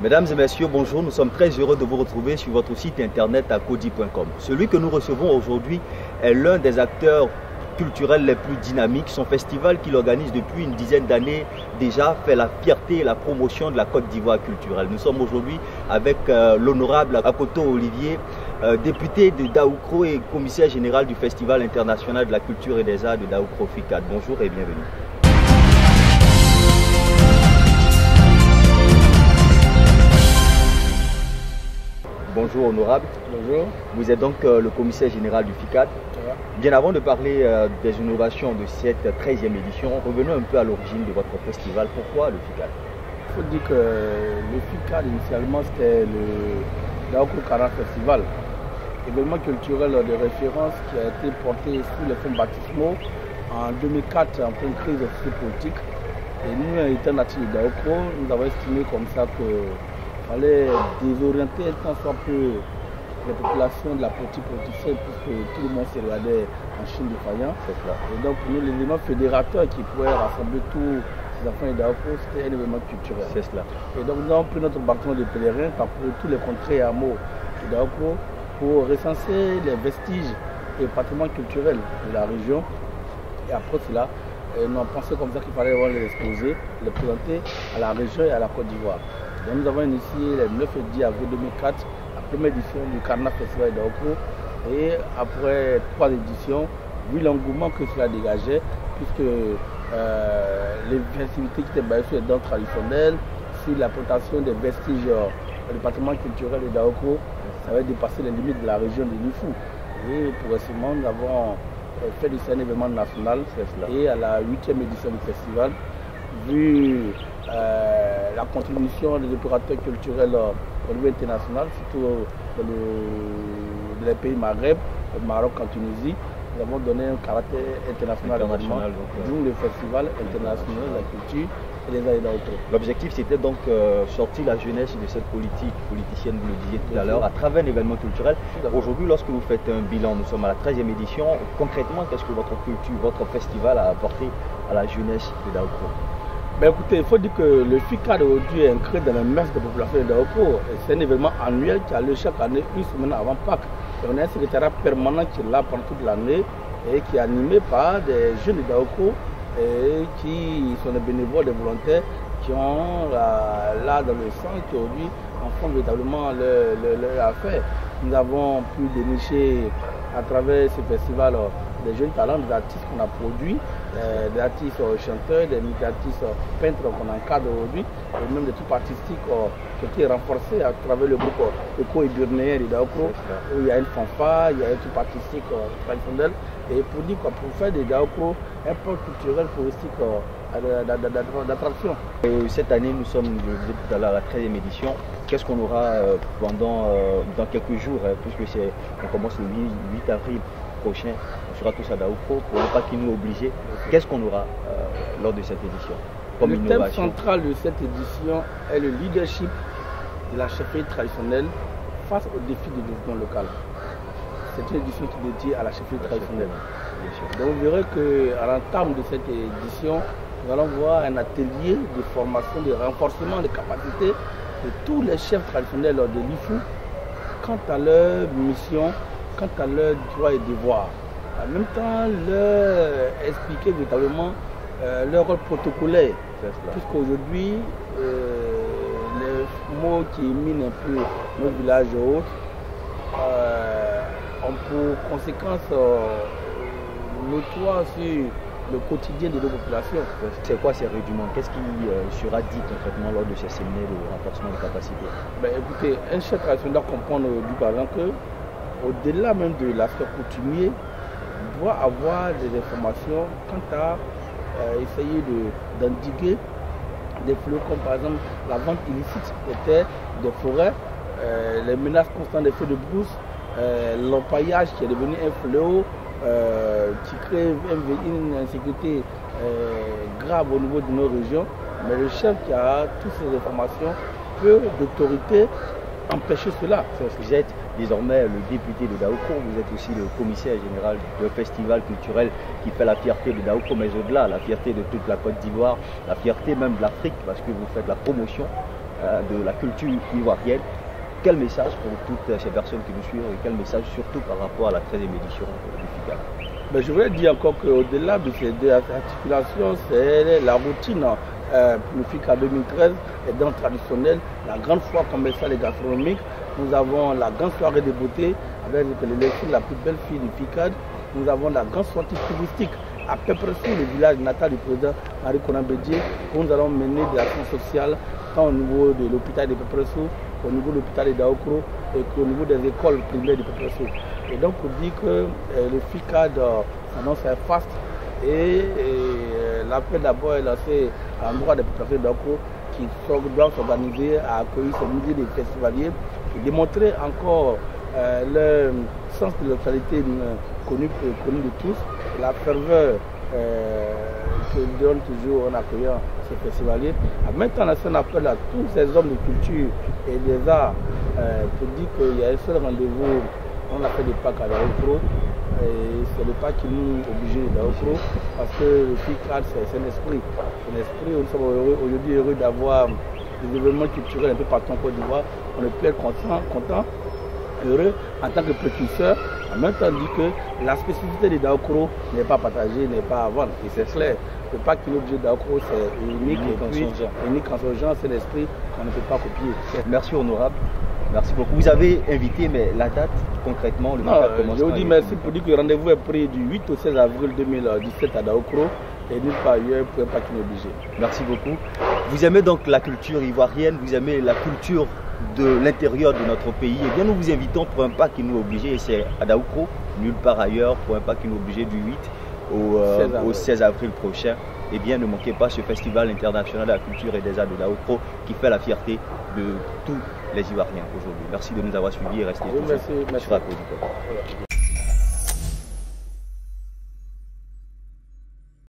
Mesdames et messieurs, bonjour. Nous sommes très heureux de vous retrouver sur votre site internet akodi.com. Celui que nous recevons aujourd'hui est l'un des acteurs culturels les plus dynamiques. Son festival qu'il organise depuis une dizaine d'années déjà fait la fierté et la promotion de la Côte d'Ivoire culturelle. Nous sommes aujourd'hui avec l'honorable Akoto Olivier, député de Daoukro et commissaire général du Festival international de la culture et des arts de Daoukro FICAD. Bonjour et bienvenue. Bonjour honorable. Bonjour. Vous êtes donc le commissaire général du FICAD. Bien avant de parler des innovations de cette 13e édition, revenons un peu à l'origine de votre festival. Pourquoi le FICAD? Il faut dire que le FICAD initialement c'était le Daoukro Kara Festival, événement culturel de référence qui a été porté sur les fonds baptismaux en 2004 en pleine crise politique. Et nous, étant natifs de Daoukro, nous avons estimé comme ça que fallait désorienter tant soit peu les populations de la politique politicienne puisque tout le monde se regardait en Chine défaillant. Et donc pour nous, l'élément fédérateur qui pourrait rassembler tous ces enfants de Daoukro, c'était un événement culturel. C'est cela. Et donc nous avons pris notre bâton de pèlerin parcourir tous les contrées et hameaux de Daoukro pour recenser les vestiges et patrimoines culturels de la région. Et après cela, nous avons pensé comme ça qu'il fallait les exposer, les présenter à la région et à la Côte d'Ivoire. Donc nous avons initié le 9 et 10 avril 2004 la première édition du Carnaval Festival de Daoukro. Et après 3 éditions, vu l'engouement que cela dégageait, puisque les festivités qui étaient basées sur les danses traditionnelles, sur la présentation des vestiges du patrimoine culturel de Daoukro, ça avait dépassé les limites de la région de Lifou. Et progressivement, nous avons fait de ça un événement national. Et à la 8e édition du festival, vu la contribution des opérateurs culturels au niveau international, surtout dans les pays Maghreb, au Maroc, en Tunisie, nous avons donné un caractère international, d'où le Festival international de la culture et les arts de Daoukro. L'objectif c'était donc sortir la jeunesse de cette politique politicienne, vous le disiez tout à l'heure, à travers un événement culturel. Aujourd'hui, lorsque vous faites un bilan, nous sommes à la 13e édition, concrètement, qu'est-ce que votre culture, votre festival a apporté à la jeunesse de Daoukro? Ben écoutez, il faut dire que le FICAD aujourd'hui est ancré dans la messe de la population de Daoukro. C'est un événement annuel qui a lieu chaque année, une semaine avant Pâques. Et on a un secrétariat permanent qui est là pendant toute l'année et qui est animé par des jeunes de Daoukro et qui sont des bénévoles, des volontaires qui ont là dans le sang, qui aujourd'hui en font véritablement leur affaire. Nous avons pu dénicher à travers ce festival des jeunes talents, des artistes qu'on a produits, des artistes chanteurs, des artistes peintres qu'on encadre aujourd'hui, et même des troupes artistiques qui ont été renforcées à travers le groupe éco-et-burnéen de Daoukro, où il y a une fanfare, il y a une troupe artistique traditionnelle, et pour dire pour faire des Daoukro un pôle culturel touristique d'attraction. Cette année, nous sommes, je vous disais tout à l'heure, à la 13e édition. Qu'est-ce qu'on aura dans quelques jours, puisque on commence le 8 avril prochain, on sera tous à Daoukro, pour ne pas qu'ils nous obligent. Qu'est-ce qu'on aura lors de cette édition comme Le innovation? thème central de cette édition est le leadership de la chefferie traditionnelle face aux défis du développement local. C'est une édition qui est dédiée à la chefferie traditionnelle. Donc vous verrez qu'à l'entame de cette édition, nous allons voir un atelier de formation, de renforcement des capacités de tous les chefs traditionnels de l'IFU quant à leur mission, quant à leurs droits et devoirs. En même temps, leur expliquer véritablement leur rôle protocolaire. Puisqu'aujourd'hui, les mots qui minent un peu nos villages et autres ont pour conséquence notoire sur le quotidien de nos populations. C'est quoi ces rudiments? Qu'est-ce qui sera dit concrètement lors de ces séminaires de renforcement de capacité? Écoutez, un chef traditionnel doit comprendre du par exemple que au-delà même de l'aspect coutumier, doit avoir des informations quant à essayer d'endiguer des fléaux comme par exemple la vente illicite des terres, des forêts, les menaces constantes des feux de brousse, l'empaillage qui est devenu un fléau qui crée une insécurité grave au niveau de nos régions. Mais le chef qui a toutes ces informations peut d'autorité empêcher cela. Vous êtes désormais le député de Daoukro, vous êtes aussi le commissaire général du festival culturel qui fait la fierté de Daoukro, mais au-delà, la fierté de toute la Côte d'Ivoire, la fierté même de l'Afrique, parce que vous faites la promotion de la culture ivoirienne. Quel message pour toutes ces personnes qui nous suivent et quel message surtout par rapport à la 13e édition du FICAD? Je voudrais dire encore qu'au-delà de ces deux articulations, c'est la routine pour le FICAD 2013 est dans le traditionnel, la grande foire commerciale et gastronomique. Nous avons la grande soirée de beauté avec l'élection de la plus belle fille du FICAD. Nous avons la grande sortie touristique à Pépressou, le village natal du président Henri Konan Bédié, où nous allons mener de l'action sociale tant au niveau de l'hôpital de Pépressou, au niveau de l'hôpital de Daokro et qu'au niveau des écoles primaires de Pépressou. Et donc on dit que le FICAD s'annonce un fast et l'appel d'abord est lancé à l'endroit des populations de Daokro qui doivent s'organiser à accueillir ces milliers de festivaliers et démontrer encore le sens de localité connu de tous, la ferveur que donne toujours en accueillant ces festivaliers. En même temps, on appelle à tous ces hommes de culture et des arts pour dire qu'il y a un seul rendez-vous, on a fait des Pâques à Daokro. Et c'est le Pâques qui nous oblige de Daokro parce que le FICAD c'est un esprit. Un esprit, nous sommes aujourd'hui heureux d'avoir des événements culturels un peu partout en Côte d'Ivoire. On est plus content, heureux en tant que précurseur. En même temps, on dit que la spécificité de Daokro n'est pas partagée, n'est pas à vendre. Et c'est clair. Le Pâques qui nous oblige de Daokro, c'est unique en son genre, c'est l'esprit qu'on ne peut pas copier. Merci honorable. Merci beaucoup. Vous avez invité, mais la date concrètement, le FICAD commence. Je vous dis merci pour dire que le rendez-vous est pris du 8 au 16 avril 2017 à Daokro et nulle part ailleurs pour un Pâques obligé. Merci beaucoup. Vous aimez donc la culture ivoirienne, vous aimez la culture de l'intérieur de notre pays. Et bien nous vous invitons pour un Pâques qui nous obligé, et c'est à Daokro, nulle part ailleurs, pour un Pâques qui nous obligé du 8 au 16 avril prochain. Eh bien, ne manquez pas ce festival international de la culture et des arts de Daokro qui fait la fierté de tous les Ivoiriens aujourd'hui. Merci de nous avoir suivis et restez toujours sur la Côte d'Ivoire.